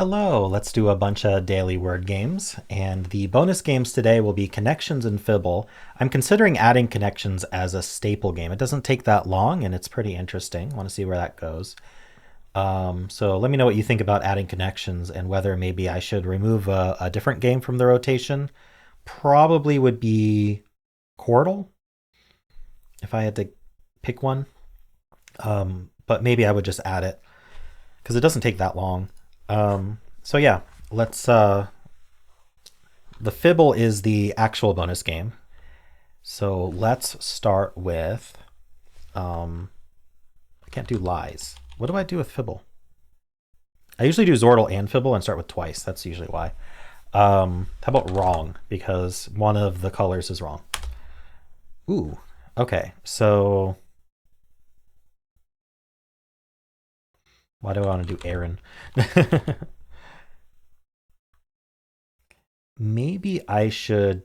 Hello, let's do a bunch of daily word games, and the bonus games today will be Connections and Fibble. I'm considering adding Connections as a staple game. It doesn't take that long, and it's pretty interesting. I want to see where that goes. So let me know what you think about adding Connections and whether maybe I should remove a different game from the rotation. Probably would be Quordle, if I had to pick one. But maybe I would just add it, because it doesn't take that long. So yeah, let's, the Fibble is the actual bonus game. So let's start with, I can't do lies. What do I do with Fibble? I usually do Dordle and Fibble and start with twice. That's usually why. How about wrong? Because one of the colors is wrong. Ooh, okay. So why do I want to do Aaron? Maybe I should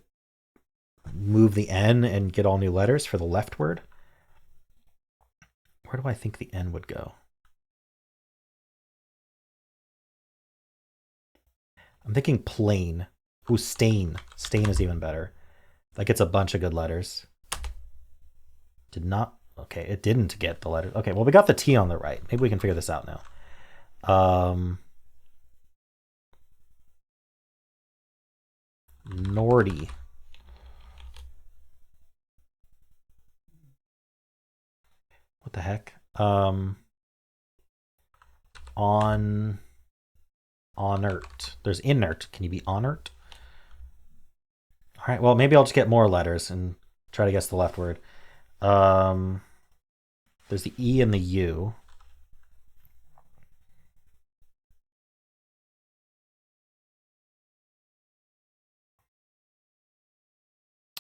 move the N and get all new letters for the left word. Where do I think the N would go? I'm thinking plain. Ooh, stain. Stain is even better. That gets a bunch of good letters. Did not. Okay, it didn't get the letter. Okay, well, we got the T on the right. Maybe we can figure this out now. Nordy. What the heck? Onert. There's inert. Can you be onert? All right, well, maybe I'll just get more letters and try to guess the left word. There's the E and the U.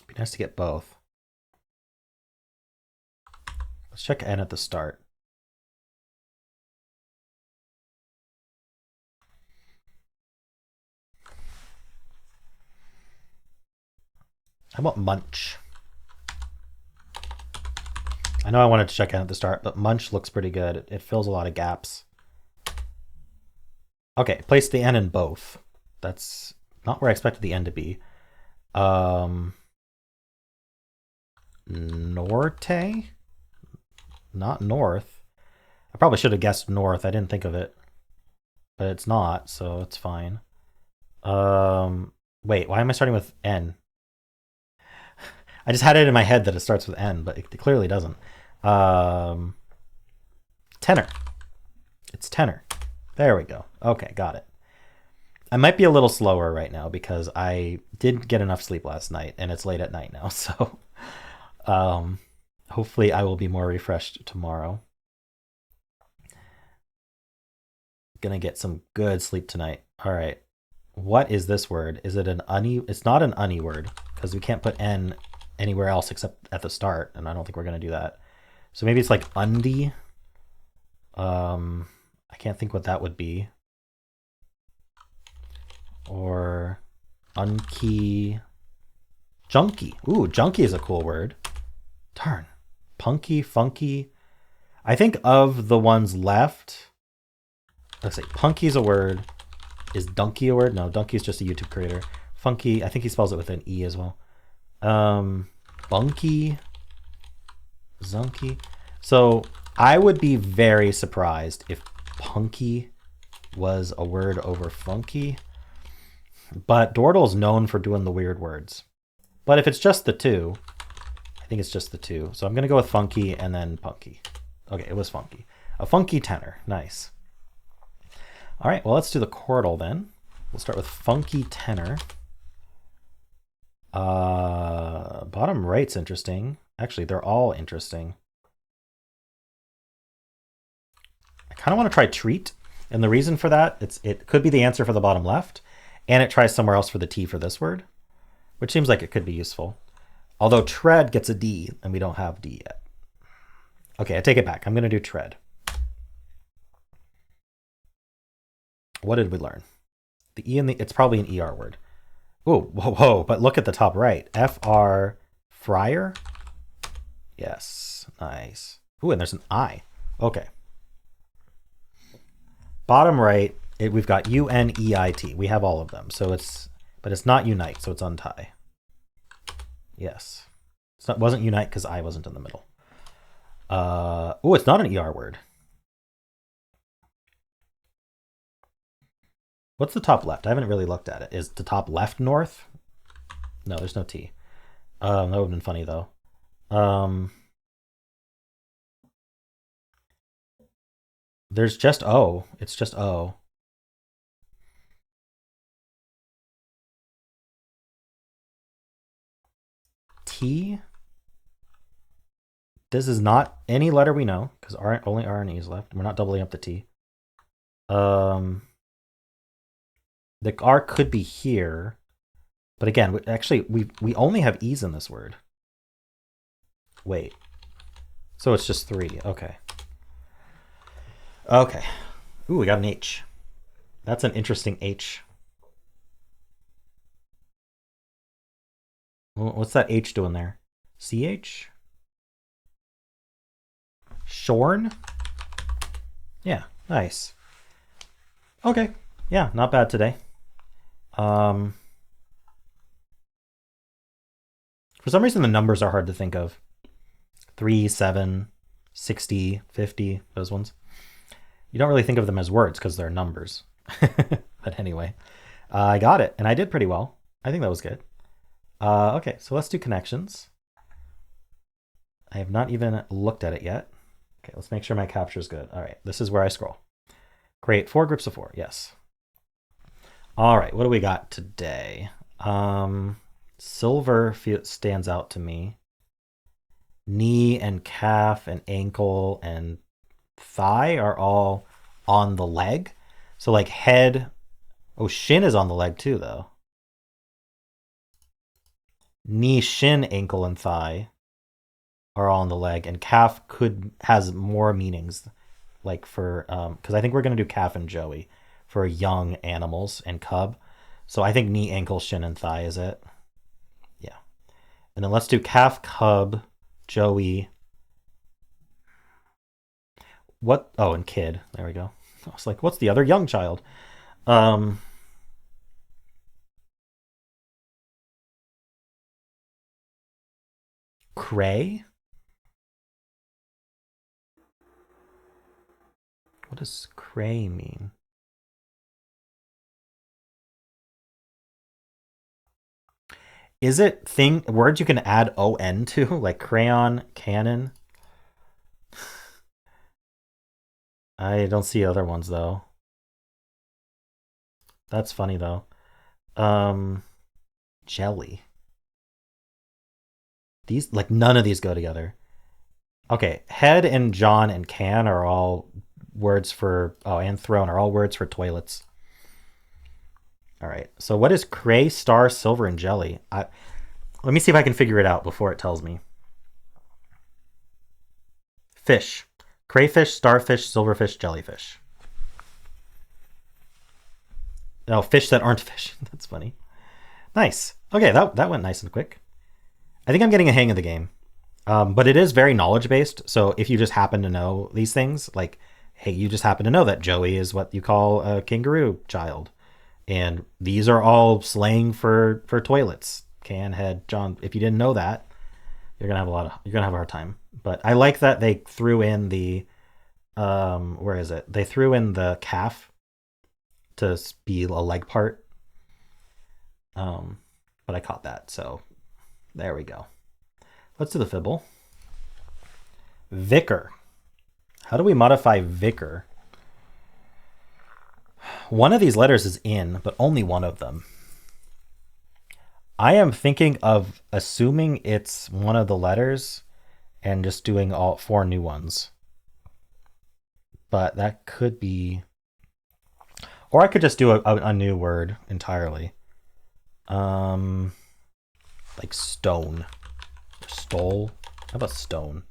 Be nice to get both. Let's check N at the start. How about munch? I know I wanted to check N at the start, but munch looks pretty good. It fills a lot of gaps. Okay, place the N in both. That's not where I expected the N to be. Norte? Not north. I probably should have guessed north. I didn't think of it. But it's not, so it's fine. Wait, why am I starting with N? I just had it in my head that it starts with N, but it clearly doesn't. Tenor. It's tenor. There we go. Okay, got it. I might be a little slower right now because I didn't get enough sleep last night, and it's late at night now, so hopefully I will be more refreshed tomorrow. Gonna get some good sleep tonight. All right. What is this word? Is it an unny? It's not an unny word because we can't put N anywhere else except at the start, and I don't think we're gonna do that. So maybe it's like undy. I can't think what that would be. Or unky. Junky. Ooh, junky is a cool word. Darn. Punky, funky. I think of the ones left. Let's see. Punky's a word. Is donkey a word? No, donkey's just a YouTube creator. Funky, I think he spells it with an E as well. Bunky. Zunky. So I would be very surprised if punky was a word over funky. But Dordle's known for doing the weird words. But if it's just the two, I think it's just the two. So I'm going to go with funky and then punky. Okay, it was funky. A funky tenor. Nice. All right, well, let's do the Quordle then. We'll start with funky tenor. Bottom right's interesting. Actually, they're all interesting. I kind of want to try treat. And the reason for that, it could be the answer for the bottom left. And it tries somewhere else for the T for this word, which seems like it could be useful. Although tread gets a D, and we don't have D yet. Okay, I take it back. I'm going to do tread. What did we learn? The E and the, it's probably an ER word. Oh, whoa, whoa, but look at the top right. FR Friar? Yes, nice. Ooh, and there's an I. Okay. Bottom right We've got U-N-E-I-T. We have all of them. So but it's not unite, so it's untie. Yes. It wasn't unite because I wasn't in the middle. Oh, it's not an ER word. What's the top left? I haven't really looked at it. Is the top left north? No, there's no T. That would have been funny though. There's just O. It's just O. T. This is not any letter we know because only R and E is left. We're not doubling up the T. The R could be here, but again, actually, we only have E's in this word. Wait, so it's just 3. Okay. Okay. Ooh, we got an H. That's an interesting H. What's that H doing there? CH? Shorn? Yeah, nice. Okay, yeah, not bad today. For some reason, the numbers are hard to think of. 3, 7, 60, 50, those ones. You don't really think of them as words because they're numbers. But anyway, I got it, and I did pretty well. I think that was good. Okay, so let's do connections. I have not even looked at it yet. Okay, let's make sure my capture is good. All right, this is where I scroll. Great, 4 groups of 4, yes. All right, what do we got today? Silver stands out to me. Knee and calf and ankle and thigh are all on the leg. So like head, oh, shin is on the leg too though. Knee, shin, ankle, and thigh are all on the leg, and calf has more meanings, like for because I think we're gonna do calf and joey for young animals and cub. So I think knee, ankle, shin, and thigh is it. Yeah, and then let's do calf, cub, joey. What? Oh, and kid. There we go. I was like, what's the other young child? Cray? What does cray mean? Is it words you can add on to, like crayon, cannon? I don't see other ones though. That's funny though. Jelly. These, like, none of these go together. Okay, head and John and can are all words for, and throne are all words for toilets. All right, so what is cray, star, silver, and jelly? Let me see if I can figure it out before it tells me. Fish. Crayfish, starfish, silverfish, jellyfish. No, fish that aren't fish. That's funny. Nice. Okay, that went nice and quick. I think I'm getting a hang of the game. But it is very knowledge-based, so if you just happen to know these things, like, hey, you just happen to know that Joey is what you call a kangaroo child. And these are all slang for toilets. Can, head, John. If you didn't know that, you're gonna have a hard time. But I like that they threw in the where is it? They threw in the calf to be a leg part. But I caught that, so there we go. Let's do the Fibble. Vicar. How do we modify vicar? One of these letters is in, but only one of them. I am thinking of assuming it's one of the letters and just doing all 4 new ones. But that could be... Or I could just do a new word entirely. Like stone. Stole? How about stone?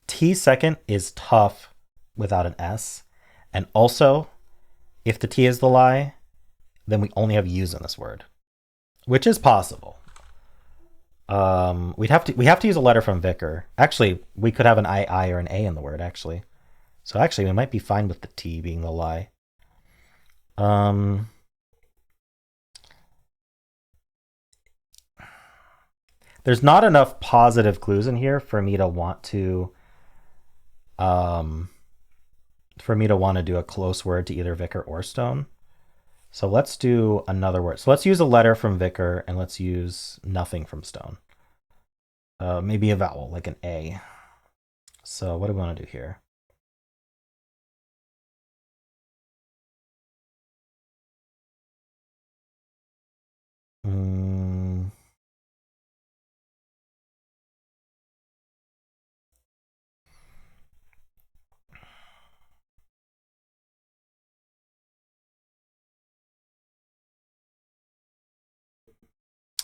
T second is tough without an S. And also, if the T is the lie, then we only have U's in this word. Which is possible. We have to use a letter from Vicar. Actually, we could have an I or an A in the word, actually. So actually, we might be fine with the T being the lie. There's not enough positive clues in here for me to want to do a close word to either Vicar or Stone. So let's do another word. So let's use a letter from Vicar and let's use nothing from Stone. Maybe a vowel, like an A. So what do we want to do here?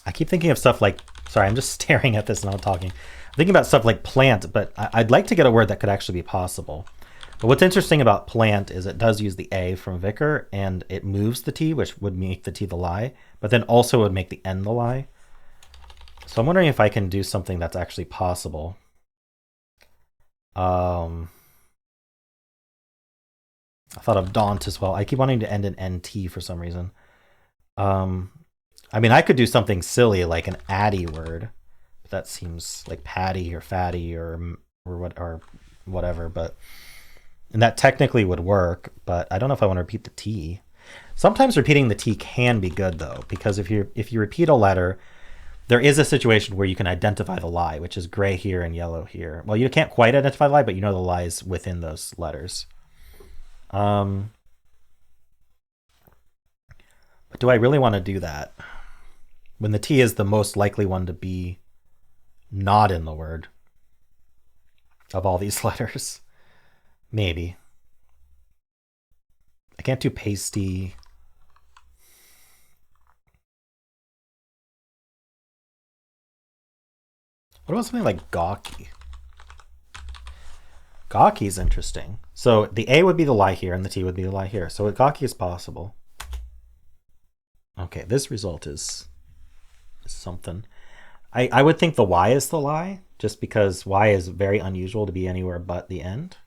I keep thinking of stuff like, sorry, I'm just staring at this and I'm talking. I'm thinking about stuff like plant, but I'd like to get a word that could actually be possible. But what's interesting about plant is it does use the A from Vicar and it moves the T, which would make the T the lie, but then also would make the N the lie. So I'm wondering if I can do something that's actually possible. I thought of daunt as well. I keep wanting to end in NT for some reason. I mean, I could do something silly like an addy word. But that seems like patty or fatty or whatever. But and that technically would work. But I don't know if I want to repeat the T. Sometimes repeating the T can be good though, because if you repeat a letter, there is a situation where you can identify the lie, which is gray here and yellow here. Well, you can't quite identify the lie, but you know the lie is within those letters. But do I really want to do that when the T is the most likely one to be not in the word of all these letters? Maybe. I can't do pasty. What about something like gawky? Gawky is interesting. So the A would be the lie here and the T would be the lie here. So gawky is possible. Okay, this result is something. I would think the Y is the lie, just because Y is very unusual to be anywhere but the end.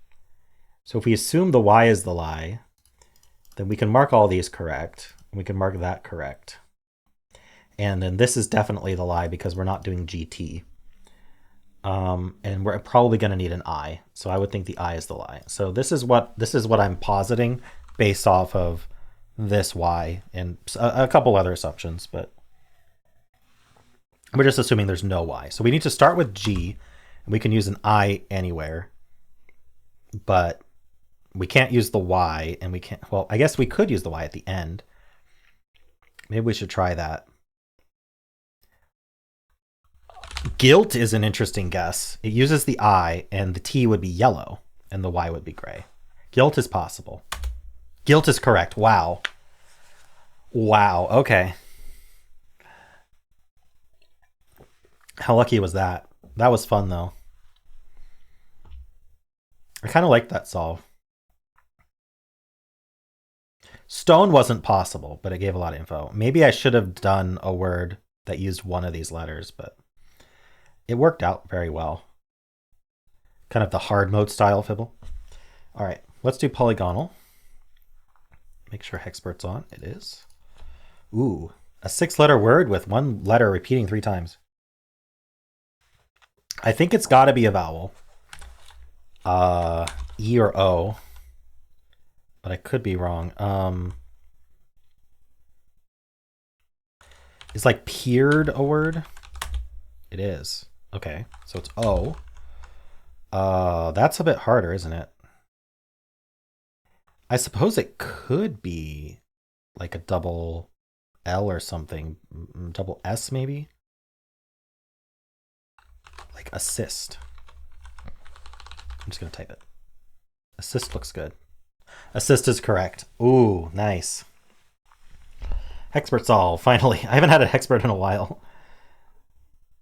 So if we assume the Y is the lie, then we can mark all these correct. And we can mark that correct. And then this is definitely the lie because we're not doing GT. And we're probably going to need an I. So I would think the I is the lie. So this is what I'm positing based off of this Y and a couple other assumptions, but we're just assuming there's no Y. So we need to start with G, and we can use an I anywhere, but we can't use the Y, and we can't, well, I guess we could use the Y at the end. Maybe we should try that. Guilt is an interesting guess. It uses the I, and the T would be yellow, and the Y would be gray. Guilt is possible. Guilt is correct. Wow. Wow. Okay. How lucky was that? That was fun, though. I kind of liked that solve. Stone wasn't possible, but it gave a lot of info. Maybe I should have done a word that used one of these letters, but it worked out very well. Kind of the hard mode style Fibble. All right, let's do polygonal. Make sure Hexpert's on. It is. Ooh, a 6-letter word with one letter repeating 3 times. I think it's got to be a vowel. E or O. But I could be wrong. Is like peered a word? It is. Okay, so it's O. That's a bit harder, isn't it? I suppose it could be like a double L or something. Double S maybe? Like assist. I'm just going to type it. Assist looks good. Assist is correct. Ooh, nice. Hexpert solve, finally. I haven't had a Hexpert in a while.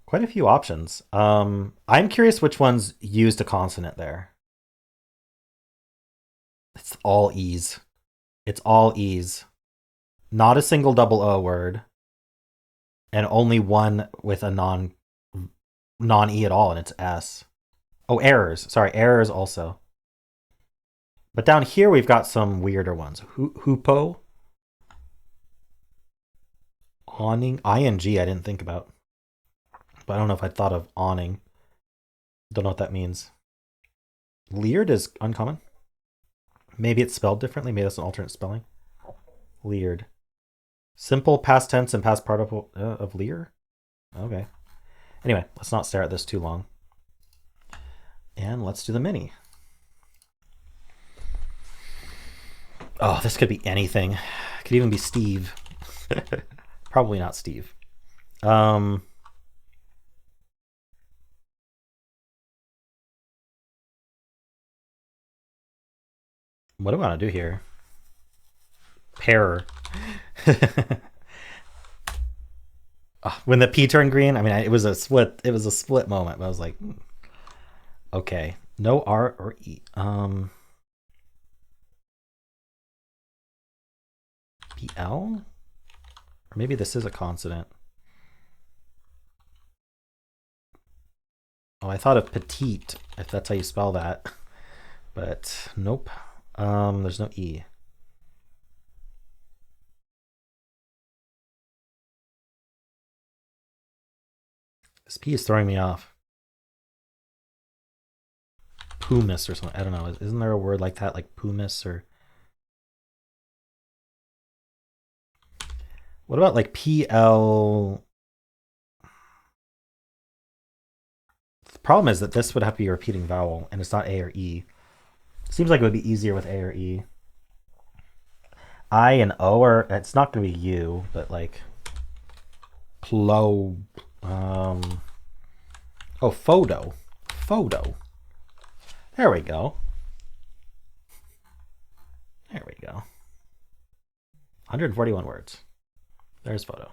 Quite a few options. I'm curious which ones used a consonant there. It's all E's. It's all E's. Not a single double O word. And only one with a non-E at all, and it's S. Oh, errors. Sorry, errors also. But down here we've got some weirder ones. Hoopo. Awning. ING I didn't think about. But I don't know if I thought of awning. Don't know what that means. Leered is uncommon. Maybe it's spelled differently. Maybe that's an alternate spelling. Leered. Simple past tense and past participle of leer? Okay. Anyway, let's not stare at this too long. And let's do the mini. Oh, this could be anything. It could even be Steve. Probably not Steve. What do I want to do here? Pair. Oh, when the P turned green, I mean, it was a split. It was a split moment. But I was like, okay, no R or E. PL, or maybe this is a consonant. Oh, I thought of petite, if that's how you spell that, but nope. There's no E. This P is throwing me off. Pumice or something. I don't know. Isn't there a word like that, like pumice or? What about like PL? The problem is that this would have to be a repeating vowel, and it's not A or E. Seems like it would be easier with A or E. I and O are. It's not going to be U, but like plo. Oh, photo. Photo. There we go. There we go. 141 words. There's photo.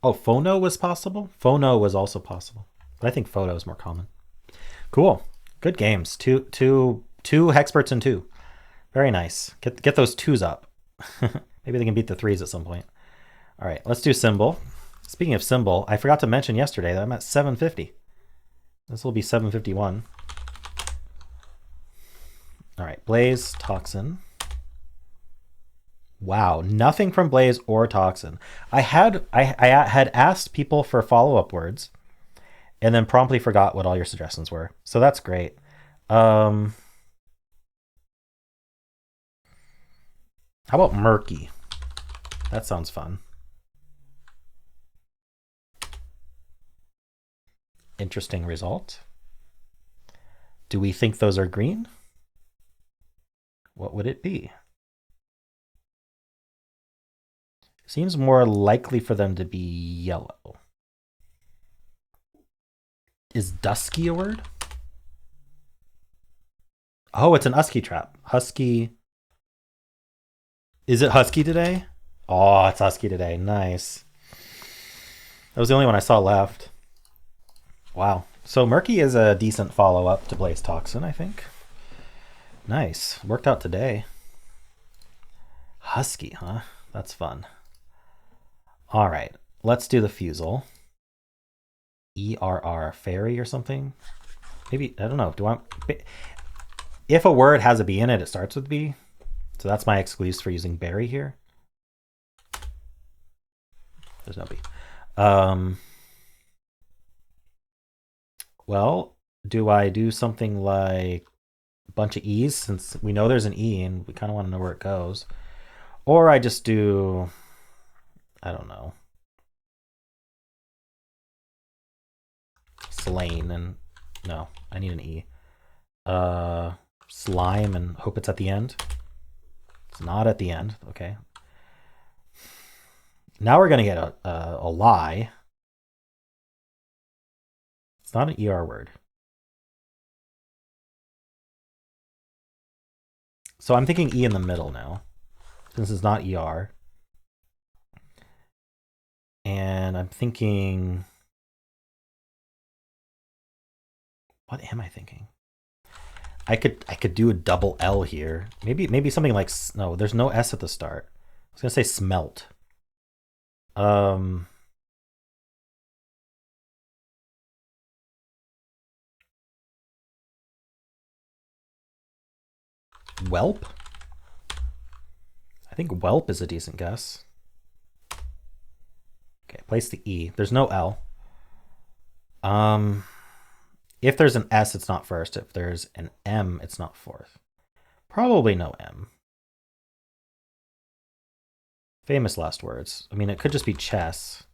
Oh, phono was possible? Phono was also possible. But I think photo is more common. Cool. Good games. Two hexperts and two. Very nice. Get those twos up. Maybe they can beat the threes at some point. All right, let's do Symble. Speaking of Symble, I forgot to mention yesterday that I'm at 750. This will be 751. All right, Blaze, Toxin. Wow, nothing from Blaze or Toxin. I had asked people for follow-up words and then promptly forgot what all your suggestions were. So that's great. How about murky? That sounds fun. Interesting result. Do we think those are green? What would it be? Seems more likely for them to be yellow. Is dusky a word? Oh, it's an husky trap. Husky. Is it husky today? Oh, it's husky today. Nice. That was the only one I saw left. Wow. So murky is a decent follow-up to Blaze Toxin, I think. Nice. Worked out today. Husky, huh? That's fun. All right. Let's do the Fusele. ERR. Fairy or something? Maybe, I don't know. Do I... If a word has a B in it, it starts with B. So that's my excuse for using berry here. There's no B. Well, do I do something like a bunch of E's since we know there's an E and we kind of want to know where it goes? Or I just do, I don't know, slain and no, I need an E. Slime and hope it's at the end. It's not at the end. Okay. Now we're going to get a lie. It's not an ER word. So I'm thinking E in the middle now, since it's not ER. And I'm thinking, what am I thinking? I could do a double L here. Maybe something like, no, there's no S at the start. I was gonna say smelt. Whelp? I think whelp is a decent guess. Okay, place the E. There's no L. If there's an S, it's not first. If there's an M, it's not fourth. Probably no M. Famous last words. I mean, it could just be chess.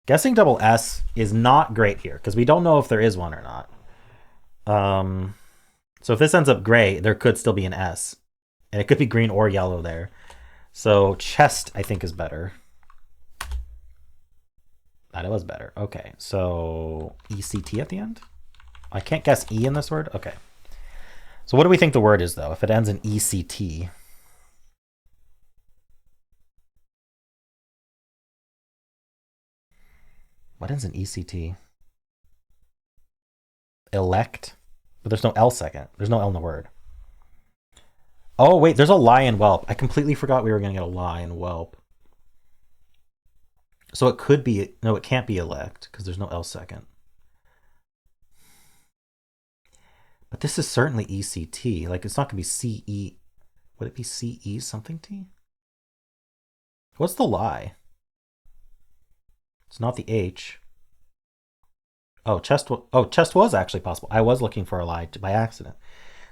Guessing double S is not great here because we don't know if there is one or not. So if this ends up gray, there could still be an S. And it could be green or yellow there. So chest, I think, is better. That was better. Okay, so ECT at the end? I can't guess E in this word? Okay. So what do we think the word is, though, if it ends in ECT? What ends in ECT? Elect? But there's no L second. There's no L in the word. Oh, wait, there's a lie in whelp. I completely forgot we were going to get a lie in whelp. So it could be, no, it can't be elect because there's no L second. But this is certainly ECT. Like, it's not going to be CE. Would it be CE something T? What's the lie? It's not the H. Oh, chest was actually possible. I was looking for a lie by accident.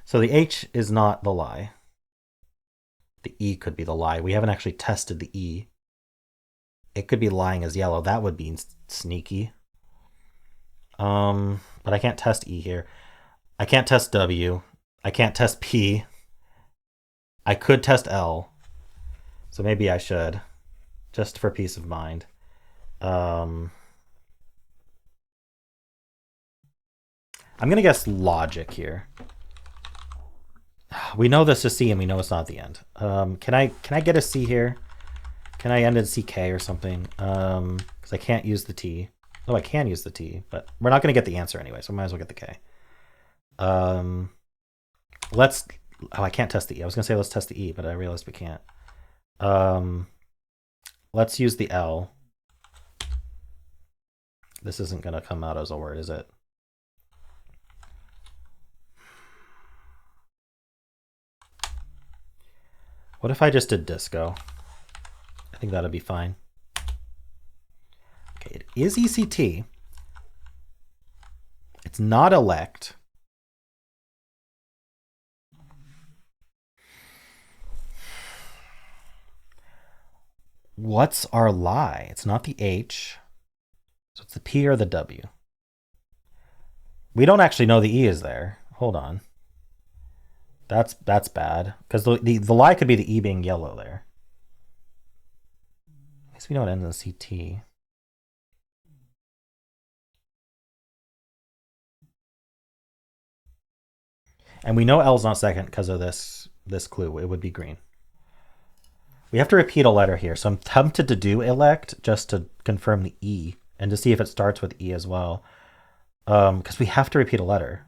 So the H is not the lie. The E could be the lie. We haven't actually tested the E. It could be lying as yellow. That would be sneaky. But I can't test E here. I can't test W. I can't test P. I could test L. So maybe I should, just for peace of mind. I'm going to guess logic here. We know this is C and we know it's not the end. Can I get a C here? Can I end in CK or something? Because I can't use the T. Oh, I can use the T, but we're not going to get the answer anyway, so I might as well get the K. Oh, I can't test the E. I was going to say let's test the E, but I realized we can't. Let's use the L. This isn't going to come out as a word, is it? What if I just did disco? I think that'd be fine. Okay, it is ECT. It's not elect. What's our lie? It's not the H. So it's the P or the W. We don't actually know the E is there. Hold on. That's bad. Because the lie could be the E being yellow there. At least we know it ends in CT. And we know L's not second because of this clue. It would be green. We have to repeat a letter here. So I'm tempted to do elect just to confirm the E and to see if it starts with E as well. Because we have to repeat a letter.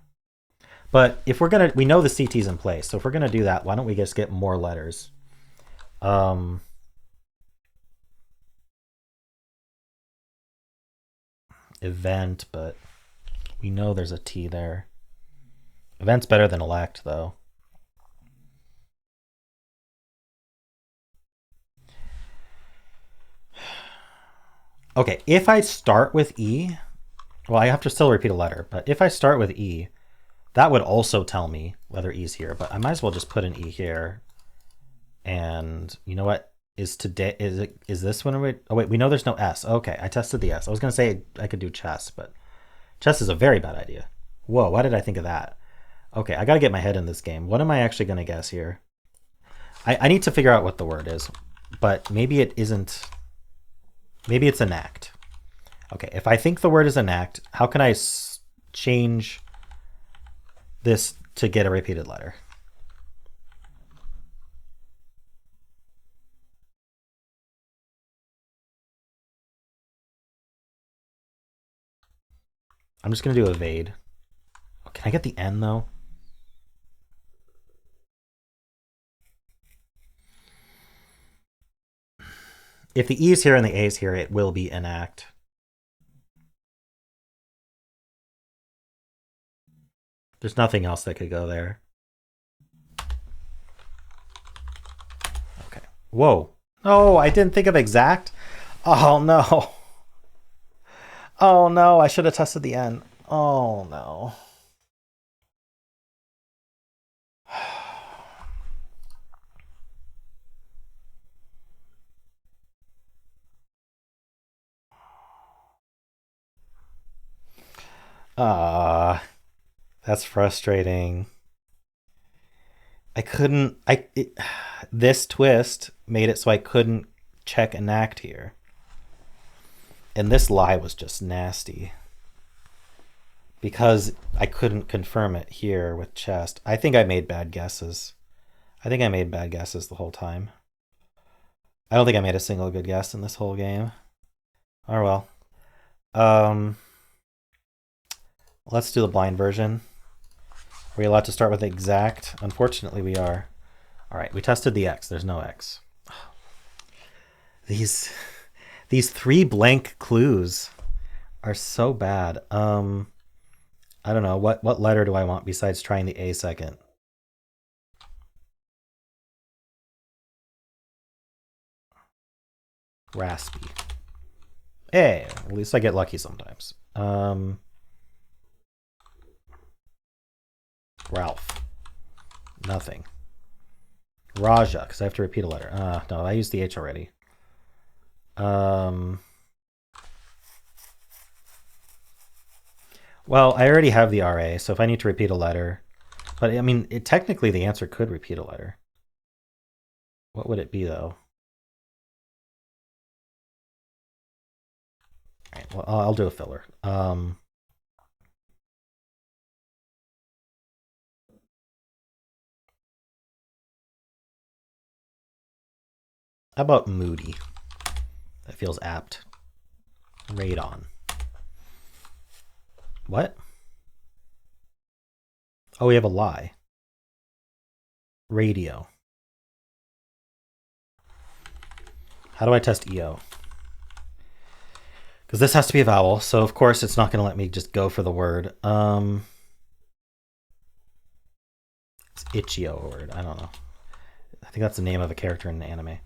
But if we're going to, we know the CT's in place. So if we're going to do that, why don't we just get more letters? Event, but we know there's a T there. Event's better than elect, though. Okay, if I start with E, well, I have to still repeat a letter, but if I start with E, that would also tell me whether E's here, but I might as well just put an E here. And you know what? Is this one? Oh wait, we know there's no S. Okay, I tested the S. I was gonna say I could do chess, but chess is a very bad idea. Whoa, why did I think of that? Okay, I gotta get my head in this game. What am I actually gonna guess here? I need to figure out what the word is, but maybe it isn't. Maybe it's enact. Okay, if I think the word is enact, how can I change this to get a repeated letter? I'm just going to do evade. Oh, can I get the N though? If the E is here and the A is here, it will be enact. There's nothing else that could go there. Whoa. Oh, I didn't think of exact. Oh no. Oh no, I should have tested the N. Oh no. Ah, that's frustrating. I couldn't. This twist made it so I couldn't check enact here, and this lie was just nasty because I couldn't confirm it here with chest. I think I made bad guesses. I think I made bad guesses the whole time. I don't think I made a single good guess in this whole game. Oh well. Um, let's do the blind version. Are we allowed to start with exact? Unfortunately, we are. All right, we tested the X. There's no X. These 3 blank clues are so bad. I don't know. What letter do I want besides trying the A second? Raspy. Hey, at least I get lucky sometimes. Ralph. Nothing. Raja, because I have to repeat a letter. No, I used the H already. Well, I already have the RA, so if I need to repeat a letter, but I mean, technically the answer could repeat a letter. What would it be though? All right, well, I'll do a filler. How about moody? That feels apt. Radon. What? Oh, we have a lie. Radio. How do I test EO? Because this has to be a vowel, so of course it's not going to let me just go for the word. It's Ichio word. I don't know. I think that's the name of a character in an anime.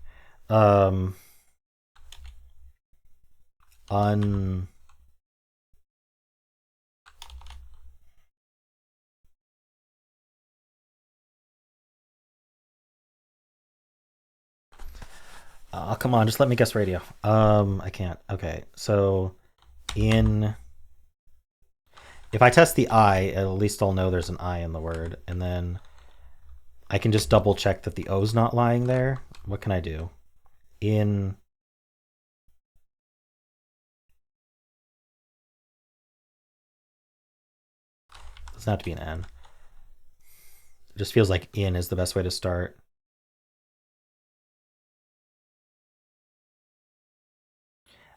Come on, just let me guess radio. I can't. Okay, so if I test the I, at least I'll know there's an I in the word, and then I can just double check that the O's not lying there. What can I do? Doesn't have to be an N. It just feels like in is the best way to start.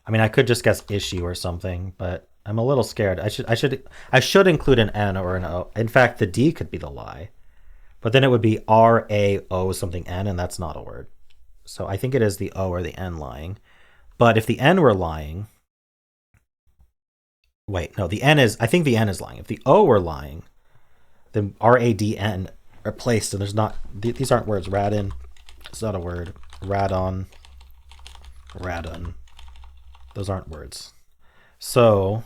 I mean, I could just guess issue or something, but I'm a little scared. I should include an N or an O. In fact, the D could be the lie, but then it would be RAO something N, and that's not a word. So I think it is the O or the N lying. But if the N were lying, wait, no, the N is. I think the N is lying. If the O were lying, then RADN are placed, and there's not. These aren't words. Radin, it's not a word. Radon, radon. Those aren't words. So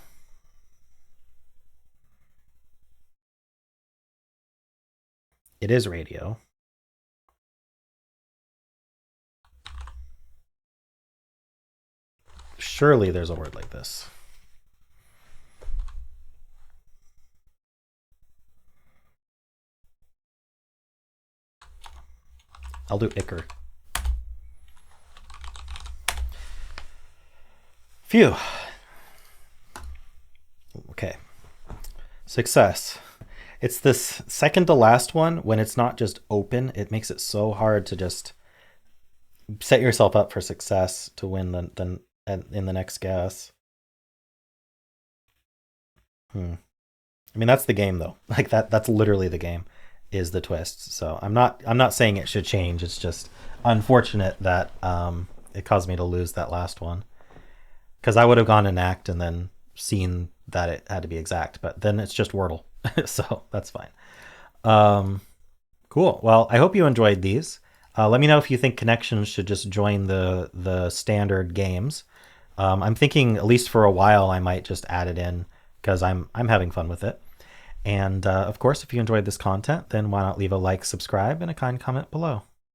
it is radio. Surely there's a word like this. I'll do Icker. Phew. Okay. Success. It's this second to last one. When it's not just open, it makes it so hard to just set yourself up for success to win in the next guess. I mean, that's the game though. Like that's literally the game, is the twist. So I'm not saying it should change. It's just unfortunate that it caused me to lose that last one, because I would have gone enact and then seen that it had to be exact, but then it's just wordle. So that's fine. Cool. Well, I hope you enjoyed these. Let me know if you think Connections should just join the standard games. I'm thinking, at least for a while, I might just add it in because I'm having fun with it. And of course, if you enjoyed this content, then why not leave a like, subscribe, and a kind comment below.